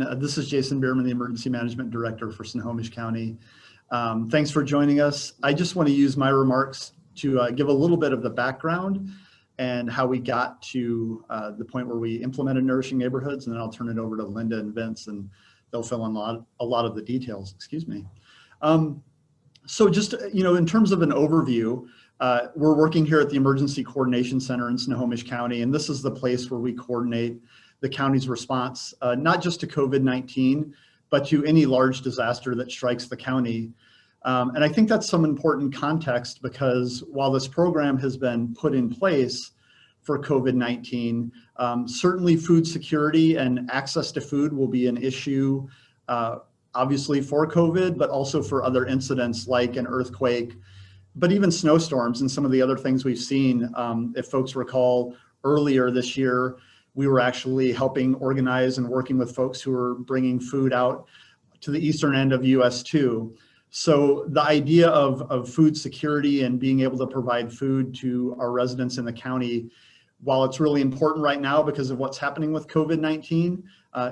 everyone. This is Jason Biermann, the Emergency Management Director for Snohomish County. Thanks for joining us. I just want to use my remarks to give a little bit of the background and how we got to the point where we implemented Nourishing Neighborhoods, and then I'll turn it over to Linda and Vince, and they'll fill in a lot of the details. Excuse me. So just, in terms of an overview, we're working here at the Emergency Coordination Center in Snohomish County, and this is the place where we coordinate the county's response, not just to COVID-19, but to any large disaster that strikes the county. And I think that's some important context, because while this program has been put in place for COVID-19, certainly food security and access to food will be an issue, obviously for COVID, but also for other incidents like an earthquake, but even snowstorms and some of the other things we've seen. If folks recall, earlier this year, we were actually helping organize and working with folks who were bringing food out to the eastern end of US 2. So the idea of food security and being able to provide food to our residents in the county, while it's really important right now because of what's happening with COVID-19,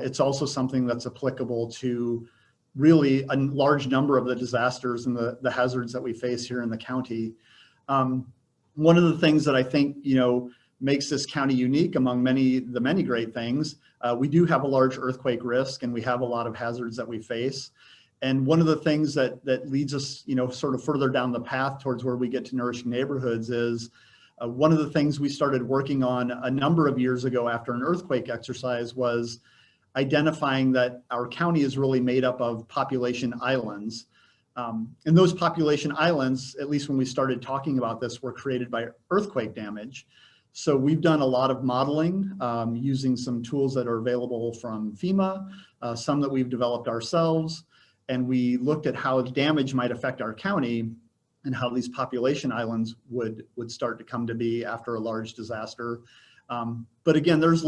it's also something that's applicable to really a large number of the disasters and the hazards that we face here in the county. One of the things that I think, makes this county unique among the many great things, we do have a large earthquake risk, and we have a lot of hazards that we face. And one of the things that leads us, sort of further down the path towards where we get to Nourishing Neighborhoods is one of the things we started working on a number of years ago after an earthquake exercise was identifying that our county is really made up of population islands. And those population islands, at least when we started talking about this, were created by earthquake damage. So we've done a lot of modeling using some tools that are available from FEMA, some that we've developed ourselves. And we looked at how damage might affect our county and how these population islands would start to come to be after a large disaster. But again, there's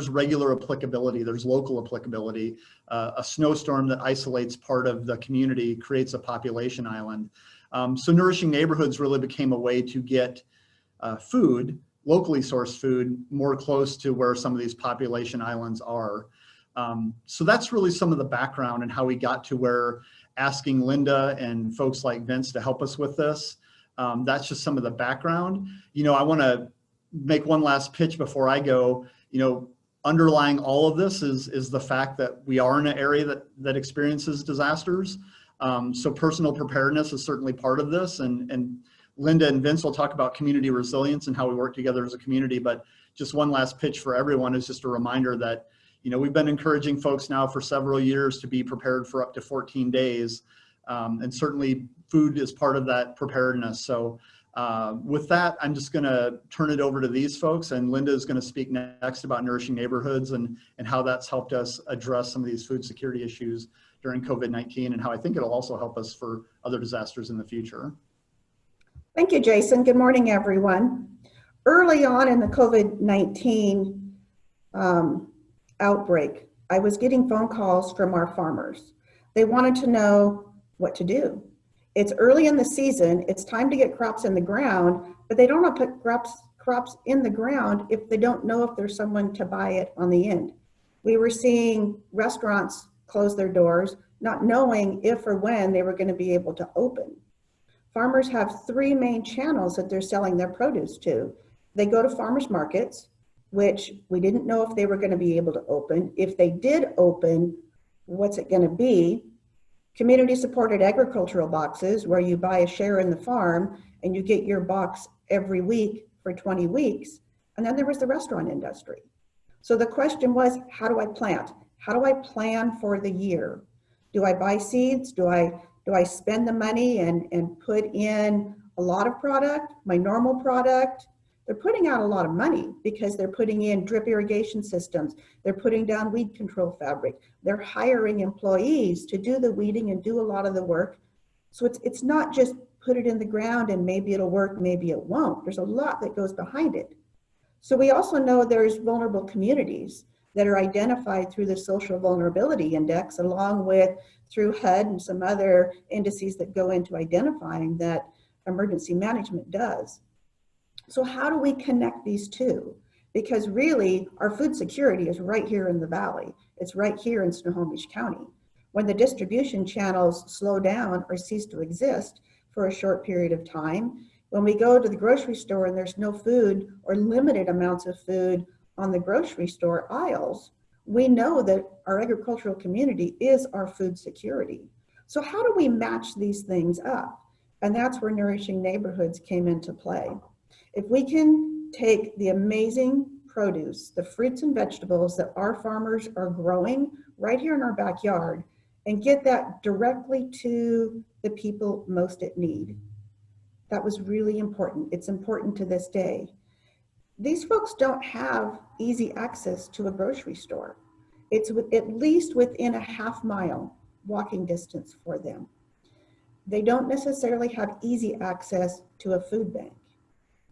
regular applicability, there's local applicability. A snowstorm that isolates part of the community creates a population island. So Nourishing Neighborhoods really became a way to get food, locally sourced food, more close to where some of these population islands are. So that's really some of the background and how we got to where asking Linda and folks like Vince to help us with this. That's just some of the background. I want to make one last pitch before I go. Underlying all of this is the fact that we are in an area that experiences disasters. So personal preparedness is certainly part of this. And Linda and Vince will talk about community resilience and how we work together as a community. But just one last pitch for everyone is just a reminder that, we've been encouraging folks now for several years to be prepared for up to 14 days. And certainly food is part of that preparedness. So with that, I'm just going to turn it over to these folks, and Linda is going to speak next about Nourishing Neighborhoods and how that's helped us address some of these food security issues during COVID-19, and how I think it'll also help us for other disasters in the future. Thank you, Jason. Good morning, everyone. Early on in the COVID-19 outbreak, I was getting phone calls from our farmers. They wanted to know what to do. It's early in the season, it's time to get crops in the ground, but they don't want to put crops in the ground if they don't know if there's someone to buy it on the end. We were seeing restaurants close their doors, not knowing if or when they were going to be able to open. Farmers have three main channels that they're selling their produce to. They go to farmers markets, which we didn't know if they were going to be able to open. If they did open, what's it going to be? Community supported agricultural boxes, where you buy a share in the farm and you get your box every week for 20 weeks. And then there was the restaurant industry. So the question was, how do I plant? How do I plan for the year? Do I buy seeds? Do I spend the money and put in a lot of product, my normal product? They're putting out a lot of money because they're putting in drip irrigation systems. They're putting down weed control fabric. They're hiring employees to do the weeding and do a lot of the work. So it's not just put it in the ground and maybe it'll work, maybe it won't. There's a lot that goes behind it. So we also know there's vulnerable communities that are identified through the Social Vulnerability Index, along with through HUD and some other indices that go into identifying that emergency management does. So how do we connect these two? because really our food security is right here in the valley. It's right here in Snohomish County. When the distribution channels slow down or cease to exist for a short period of time, when we go to the grocery store and there's no food or limited amounts of food on the grocery store aisles, we know that our agricultural community is our food security. So how do we match these things up? And that's where Nourishing Neighborhoods came into play. If we can take the amazing produce, the fruits and vegetables that our farmers are growing right here in our backyard, and get that directly to the people most in need. That was really important. It's important to this day. These folks don't have easy access to a grocery store. It's at least within a half-mile walking distance for them. They don't necessarily have easy access to a food bank.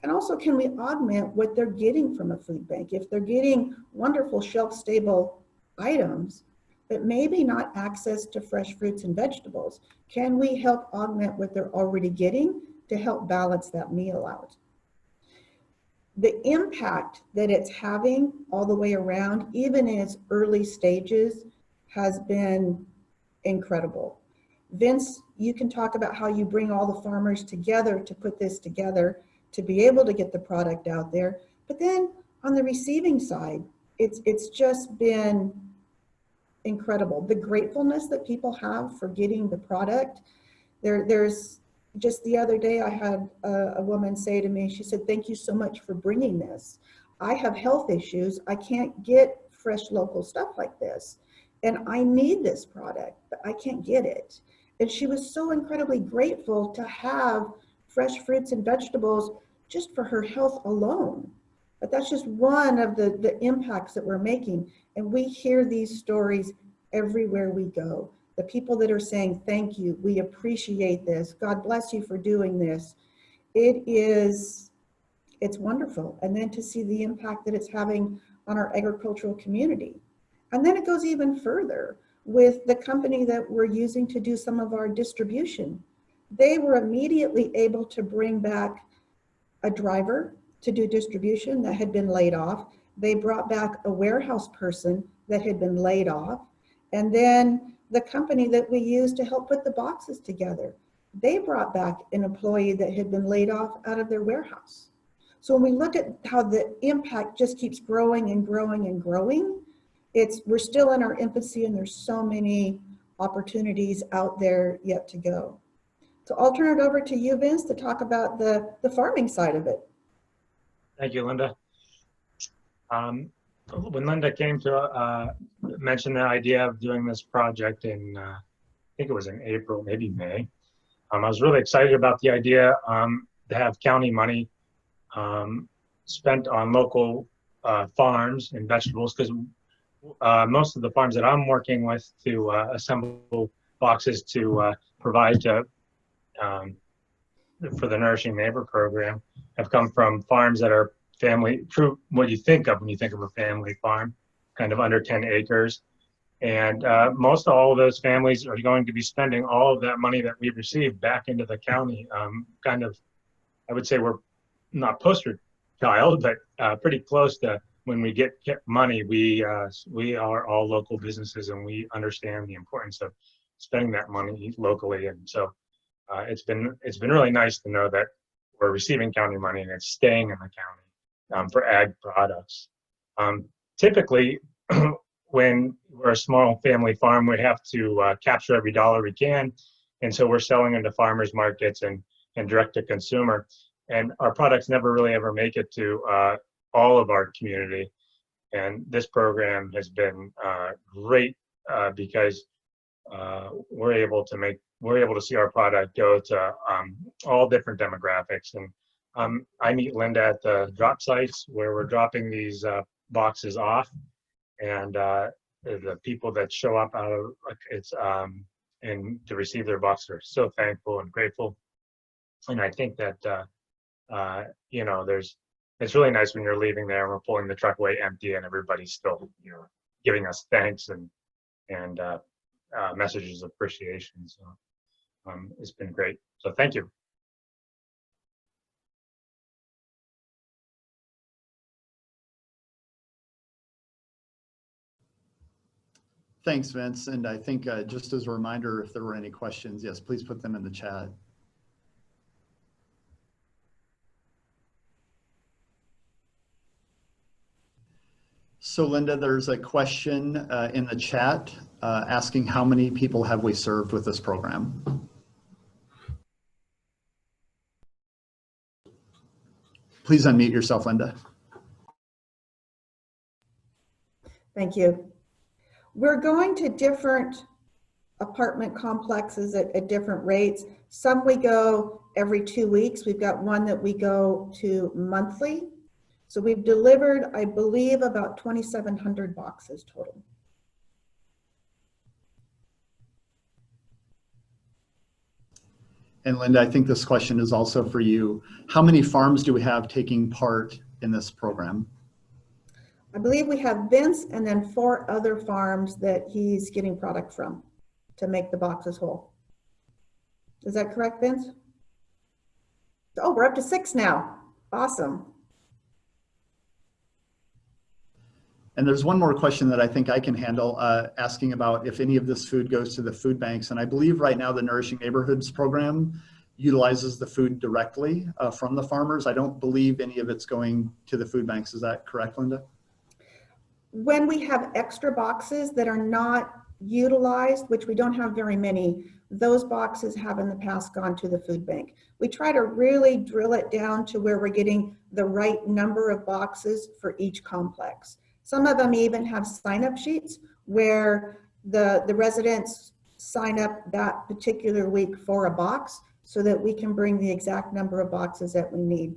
And also, can we augment what they're getting from a food bank? If they're getting wonderful shelf-stable items, but maybe not access to fresh fruits and vegetables, can we help augment what they're already getting to help balance that meal out? The impact that it's having all the way around, even in its early stages, has been incredible. Vince, you can talk about how you bring all the farmers together to put this together, to be able to get the product out there. But then on the receiving side, it's just been incredible. The gratefulness that people have for getting the product. There's just the other day I had a woman say to me, she said, "Thank you so much for bringing this. I have health issues. I can't get fresh local stuff like this. And I need this product, but I can't get it." And she was so incredibly grateful to have fresh fruits and vegetables just for her health alone. But that's just one of the impacts that we're making. And we hear these stories everywhere we go. The people that are saying, "Thank you, we appreciate this. God bless you for doing this." It's wonderful. And then to see the impact that it's having on our agricultural community. And then it goes even further with the company that we're using to do some of our distribution. They were immediately able to bring back a driver to do distribution that had been laid off. They brought back a warehouse person that had been laid off. And then the company that we use to help put the boxes together, they brought back an employee that had been laid off out of their warehouse. So when we look at how the impact just keeps growing and growing and growing, we're still in our infancy, and there's so many opportunities out there yet to go. So I'll turn it over to you, Vince, to talk about the farming side of it. Thank you, Linda. When Linda came to mention the idea of doing this project in, I think it was in April, maybe May, I was really excited about the idea to have county money spent on local farms and vegetables, because most of the farms that I'm working with to assemble boxes to provide to for the Nourishing Neighbor program have come from farms that are family, true what you think of when you think of a family farm, kind of under 10 acres. And most all of those families are going to be spending all of that money that we've received back into the county. Kind of, I would say we're not poster child, but pretty close to when we get money, we are all local businesses, and we understand the importance of spending that money locally. And so it's been really nice to know that we're receiving county money and it's staying in the county for ag products. Typically, when we're a small family farm, we have to capture every dollar we can, and so we're selling into farmers markets and direct to consumer. And our products never really ever make it to all of our community. And this program has been great because we're able to see our product go to all different demographics. And I meet Linda at the drop sites where we're dropping these boxes off, and the people that show up out of and to receive their box are so thankful and grateful. And I think that it's really nice when you're leaving there and we're pulling the truck away empty and everybody's still, giving us thanks and messages of appreciation. So it's been great. So thank you. Thanks, Vince. And I think just as a reminder, if there were any questions, yes, please put them in the chat. So Linda, there's a question in the chat asking how many people have we served with this program? Please unmute yourself, Linda. Thank you. We're going to different apartment complexes at different rates. Some we go every 2 weeks. We've got one that we go to monthly. So we've delivered, I believe, about 2,700 boxes total. And Linda, I think this question is also for you. How many farms do we have taking part in this program? I believe we have Vince and then 4 other farms that he's getting product from to make the boxes whole. Is that correct, Vince? Oh, we're up to 6 now. Awesome. And there's one more question that I think I can handle, asking about if any of this food goes to the food banks. And I believe right now the Nourishing Neighborhoods program utilizes the food directly from the farmers. I don't believe any of it's going to the food banks. Is that correct, Linda? When we have extra boxes that are not utilized, which we don't have very many, those boxes have in the past gone to the food bank. We try to really drill it down to where we're getting the right number of boxes for each complex. Some of them even have sign-up sheets where the residents sign up that particular week for a box so that we can bring the exact number of boxes that we need.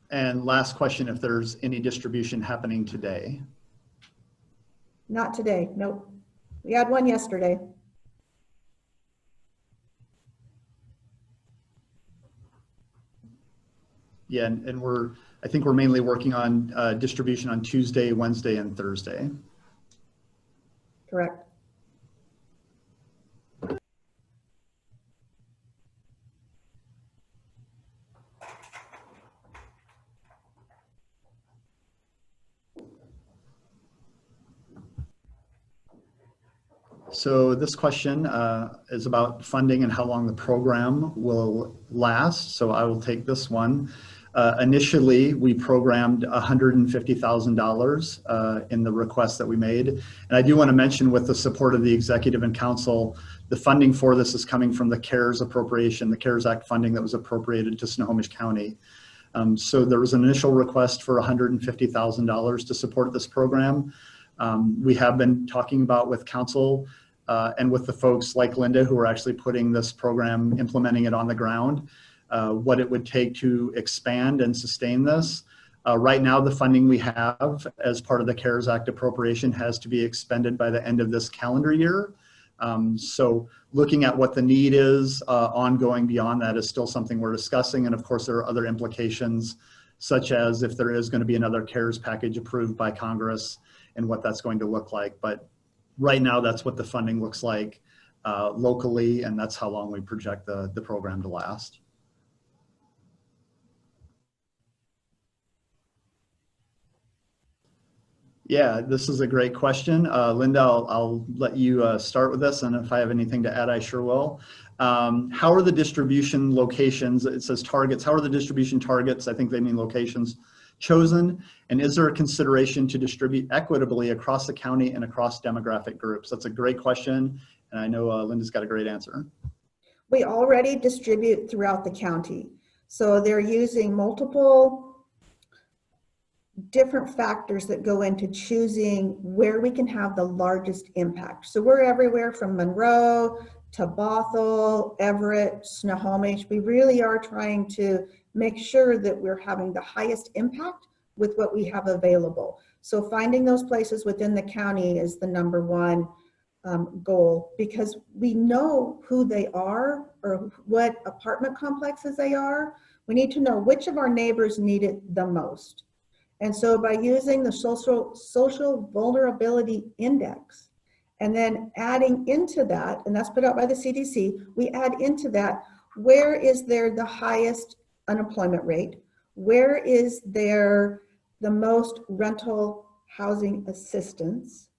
And last question, if there's any distribution happening today? Not today, nope. We had one yesterday. Yeah, and I think we're mainly working on distribution on Tuesday, Wednesday, and Thursday. Correct. So this question is about funding and how long the program will last. So I will take this one. Initially, we programmed $150,000 in the request that we made. And I do want to mention, with the support of the executive and council, the funding for this is coming from the CARES appropriation, the CARES Act funding that was appropriated to Snohomish County. So there was an initial request for $150,000 to support this program. We have been talking about with council and with the folks like Linda who are actually putting this program, implementing it on the ground, what it would take to expand and sustain this. Right now, the funding we have as part of the CARES Act appropriation has to be expended by the end of this calendar year. So looking at what the need is ongoing beyond that is still something we're discussing. And of course, there are other implications, such as if there is going to be another CARES package approved by Congress and what that's going to look like. But right now, that's what the funding looks like locally, and that's how long we project the program to last. Yeah, this is a great question. Linda, I'll let you start with this, and if I have anything to add, I sure will. How are the distribution locations, it says targets, how are the distribution targets, I think they mean locations, chosen? And is there a consideration to distribute equitably across the county and across demographic groups? That's a great question, and I know Linda's got a great answer. We already distribute throughout the county. So they're using multiple different factors that go into choosing where we can have the largest impact. So we're everywhere from Monroe to Bothell, Everett, Snohomish. We really are trying to make sure that we're having the highest impact with what we have available. So finding those places within the county is the number one goal, because we know who they are or what apartment complexes they are. We need to know which of our neighbors need it the most. And so by using the social vulnerability index and then adding into that, and that's put out by the CDC, we add into that, where is there the highest unemployment rate? Where is there the most rental housing assistance,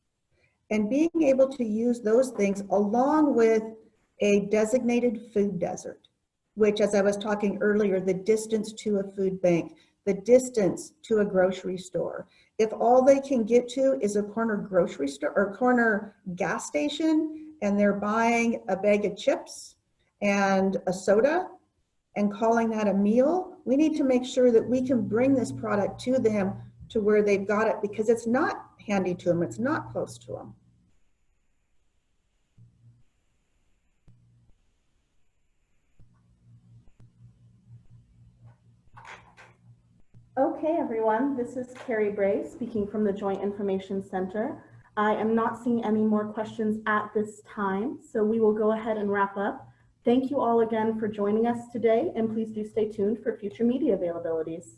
and being able to use those things along with a designated food desert, which, as I was talking earlier, the distance to a food bank, the distance to a grocery store. If all they can get to is a corner grocery store or corner gas station, and they're buying a bag of chips and a soda and calling that a meal, we need to make sure that we can bring this product to them to where they've got it, because it's not handy to them, it's not close to them. Okay, everyone, this is Carrie Bray speaking from the Joint Information Center. I am not seeing any more questions at this time, so we will go ahead and wrap up. Thank you all again for joining us today, and please do stay tuned for future media availabilities.